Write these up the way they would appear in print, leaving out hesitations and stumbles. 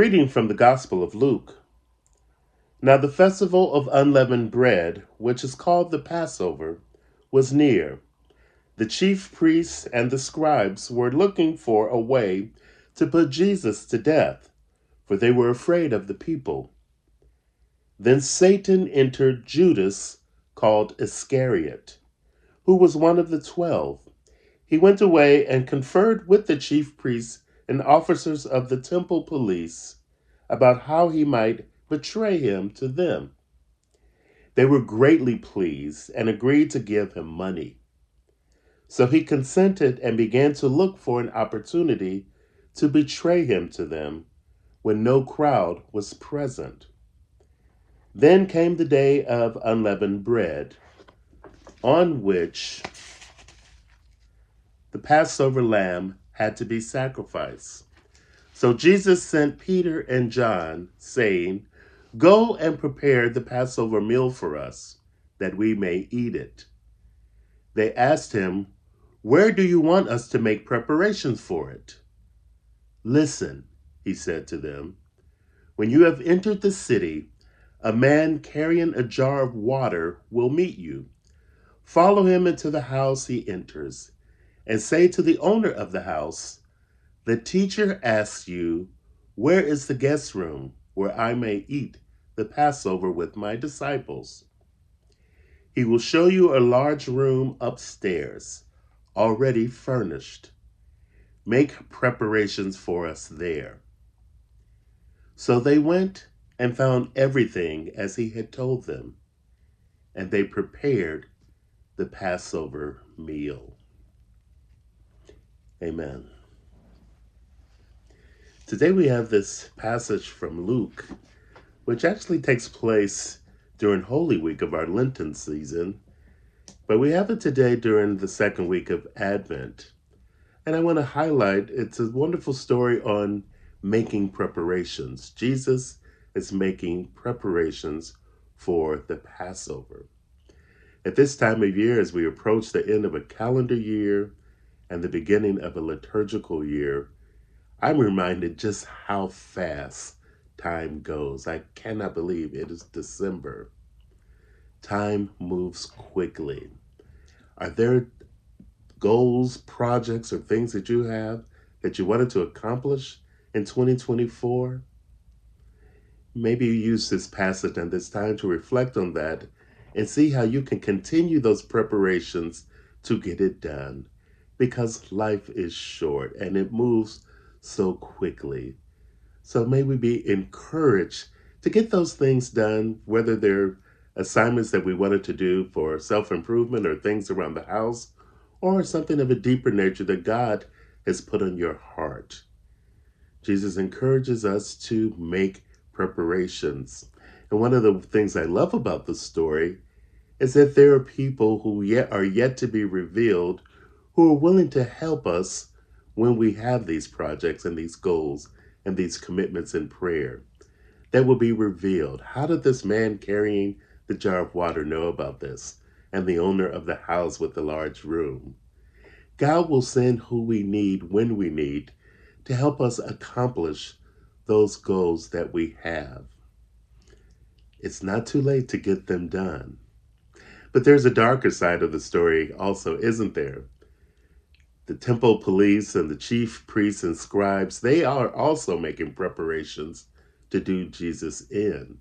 reading from the Gospel of Luke. Now the festival of unleavened bread, which is called the Passover, was near. The chief priests and the scribes were looking for a way to put Jesus to death, for they were afraid of the people. Then Satan entered Judas, called Iscariot, who was one of the 12. He went away and conferred with the chief priests and officers of the temple police about how he might betray him to them. They were greatly pleased and agreed to give him money. So he consented and began to look for an opportunity to betray him to them when no crowd was present. Then came the day of unleavened bread, on which the Passover lamb had to be sacrificed. So Jesus sent Peter and John, saying, "Go and prepare the Passover meal for us, that we may eat it." They asked him, "Where do you want us to make preparations for it?" "Listen," he said to them, "when you have entered the city, a man carrying a jar of water will meet you. Follow him into the house he enters, and say to the owner of the house, 'The teacher asks you, where is the guest room where I may eat the Passover with my disciples?' He will show you a large room upstairs, already furnished. Make preparations for us there." So they went and found everything as he had told them, and they prepared the Passover meal. Amen. Today we have this passage from Luke, which actually takes place during Holy Week of our Lenten season, but we have it today during the second week of Advent. And I want to highlight, it's a wonderful story on making preparations. Jesus is making preparations for the Passover. At this time of year, as we approach the end of a calendar year and the beginning of a liturgical year, I'm reminded just how fast time goes. I cannot believe it is December. Time moves quickly. Are there goals, projects, or things that you have that you wanted to accomplish in 2024? Maybe you use this passage and this time to reflect on that and see how you can continue those preparations to get it done, because life is short and it moves so quickly. So may we be encouraged to get those things done, whether they're assignments that we wanted to do for self-improvement or things around the house, or something of a deeper nature that God has put on your heart. Jesus encourages us to make preparations. And one of the things I love about the story is that there are people who are yet to be revealed who are willing to help us when we have these projects and these goals and these commitments in prayer. That will be revealed. How did this man carrying the jar of water know about this? And the owner of the house with the large room. God will send who we need when we need to help us accomplish those goals that we have. It's not too late to get them done. But there's a darker side of the story also, isn't there? The temple police and the chief priests and scribes, they are also making preparations to do Jesus in.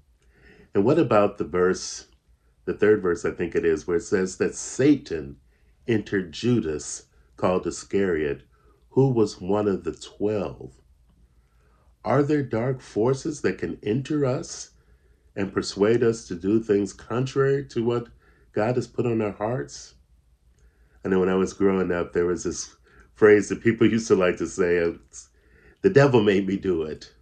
And what about the third verse, I think it is, where it says that Satan entered Judas, called Iscariot, who was one of the 12. Are there dark forces that can enter us and persuade us to do things contrary to what God has put on our hearts? I know when I was growing up, there was this phrase that people used to like to say, "The devil made me do it."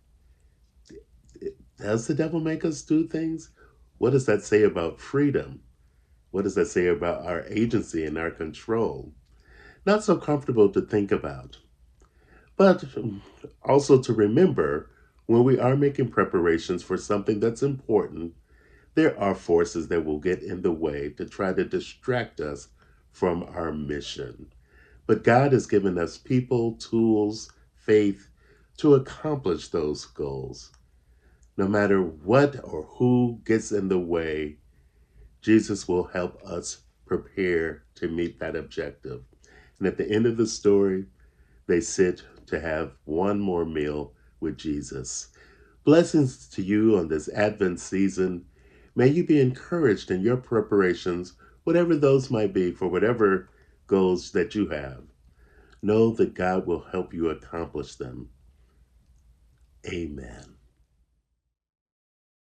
Does the devil make us do things? What does that say about freedom? What does that say about our agency and our control? Not so comfortable to think about. But also to remember, when we are making preparations for something that's important, there are forces that will get in the way to try to distract us from our mission. But God has given us people, tools, faith, to accomplish those goals. No matter what or who gets in the way, Jesus will help us prepare to meet that objective. And at the end of the story, they sit to have one more meal with Jesus. Blessings to you on this Advent season. May you be encouraged in your preparations, whatever those might be, for whatever goals that you have. Know that God will help you accomplish them. Amen.